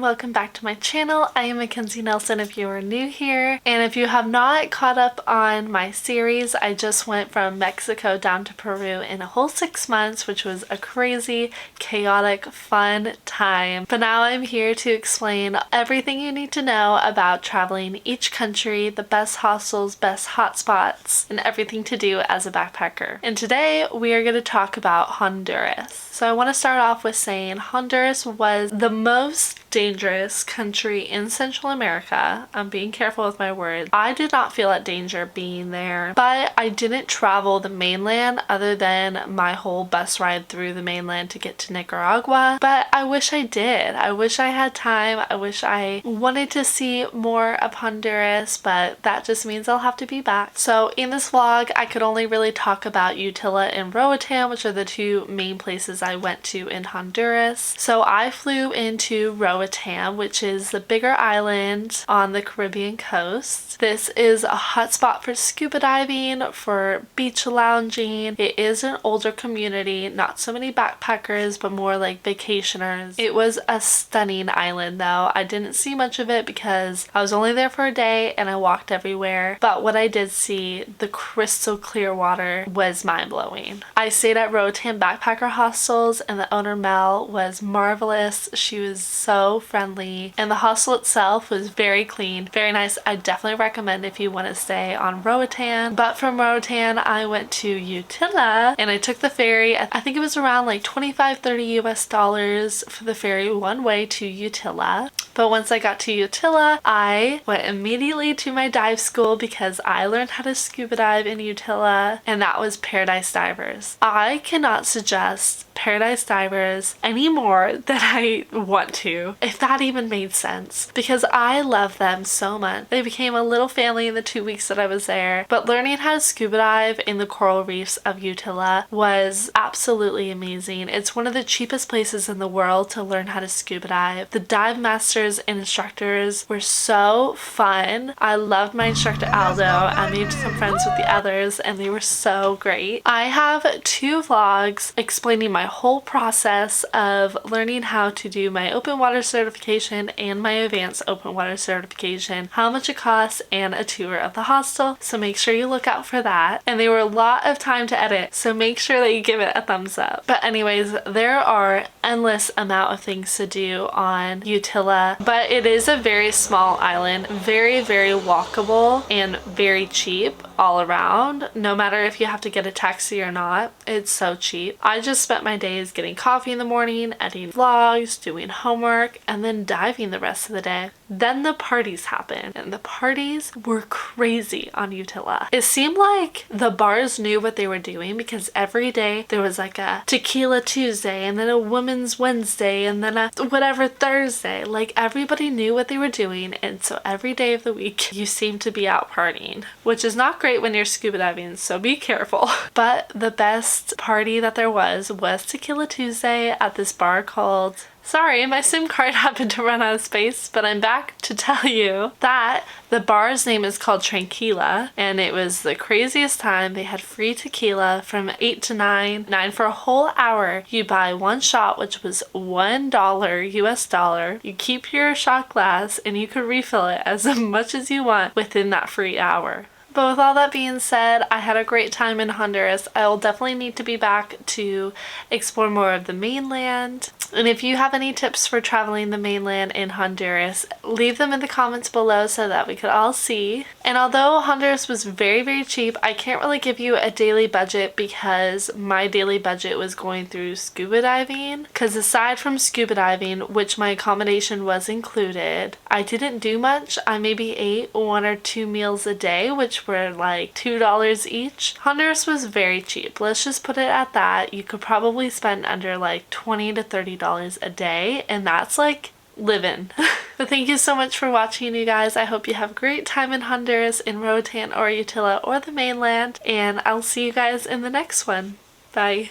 Welcome back to my channel. I am Mackenzie Nelson if you are new here, and if you have not caught up on my series, I just went from Mexico down to Peru in a whole 6 months, which was a crazy, chaotic, fun time. But now I'm here to explain everything you need to know about traveling each country, the best hostels, best hotspots, and everything to do as a backpacker. And today we are going to talk about Honduras. So I want to start off with saying Honduras was the most dangerous country in Central America. I'm being careful with my words. I did not feel at danger being there, but I didn't travel the mainland other than my whole bus ride through the mainland to get to Nicaragua, but I wish I did. I wish I had time. I wish I wanted to see more of Honduras, but that just means I'll have to be back. So in this vlog, I could only really talk about Utila and Roatan, which are the two main places I went to in Honduras. So I flew into Roatan, which is the bigger island on the Caribbean coast. This is a hotspot for scuba diving, for beach lounging. It is an older community, not so many backpackers, but more like vacationers. It was a stunning island though. I didn't see much of it because I was only there for a day and I walked everywhere, but what I did see, the crystal clear water, was mind-blowing. I stayed at Roatan Backpacker Hostel, and the owner Mel was marvelous. She was so friendly, and the hostel itself was very clean, very nice. I definitely recommend if you want to stay on Roatan. But from Roatan I went to Utila and I took the ferry. I think it was around like $25-30 US for the ferry one way to Utila. But once I got to Utila, I went immediately to my dive school because I learned how to scuba dive in Utila, and that was Paradise Divers. I cannot suggest Paradise Divers any more than I want to, if that even made sense, because I love them so much. They became a little family in the 2 weeks that I was there, but learning how to scuba dive in the coral reefs of Utila was absolutely amazing. It's one of the cheapest places in the world to learn how to scuba dive. The dive masters and instructors were so fun. I loved my instructor Aldo. I made some friends with the others and they were so great. I have 2 vlogs explaining my whole process of learning how to do my open water certification and my advanced open water certification, how much it costs, and a tour of the hostel, so make sure you look out for that. And they were a lot of time to edit, so make sure that you give it a thumbs up. But anyways, there are endless amount of things to do on Utila, but it is a very small island, very walkable and very cheap all around. No matter if you have to get a taxi or not, it's so cheap. I just spent my days getting coffee in the morning, editing vlogs, doing homework, and then diving the rest of the day. Then the parties happened, and the parties were crazy on Utila. It seemed like the bars knew what they were doing because every day there was like a tequila Tuesday and then a women's Wednesday and then a whatever Thursday. Like everybody knew what they were doing, and so every day of the week you seem to be out partying, which is not great when you're scuba diving, so be careful. But the best party that there was Tequila Tuesday at this bar called... Sorry, my SIM card happened to run out of space, but I'm back to tell you that the bar's name is called Tranquila, and it was the craziest time. They had free tequila from 8 to 9 for a whole hour. You buy 1 shot, which was $1 US. You keep your shot glass and you could refill it as much as you want within that free hour. But with all that being said, I had a great time in Honduras. I will definitely need to be back to explore more of the mainland. And if you have any tips for traveling the mainland in Honduras, leave them in the comments below so that we could all see. And although Honduras was very cheap, I can't really give you a daily budget because my daily budget was going through scuba diving. Because aside from scuba diving, which my accommodation was included, I didn't do much. I maybe ate 1 or 2 meals a day, which were like $2 each. Honduras was very cheap. Let's just put it at that. You could probably spend under like $20 to $30 a day, and that's like living. But thank you so much for watching, you guys. I hope you have a great time in Honduras, in Roatan or Utila or the mainland, and I'll see you guys in the next one. Bye.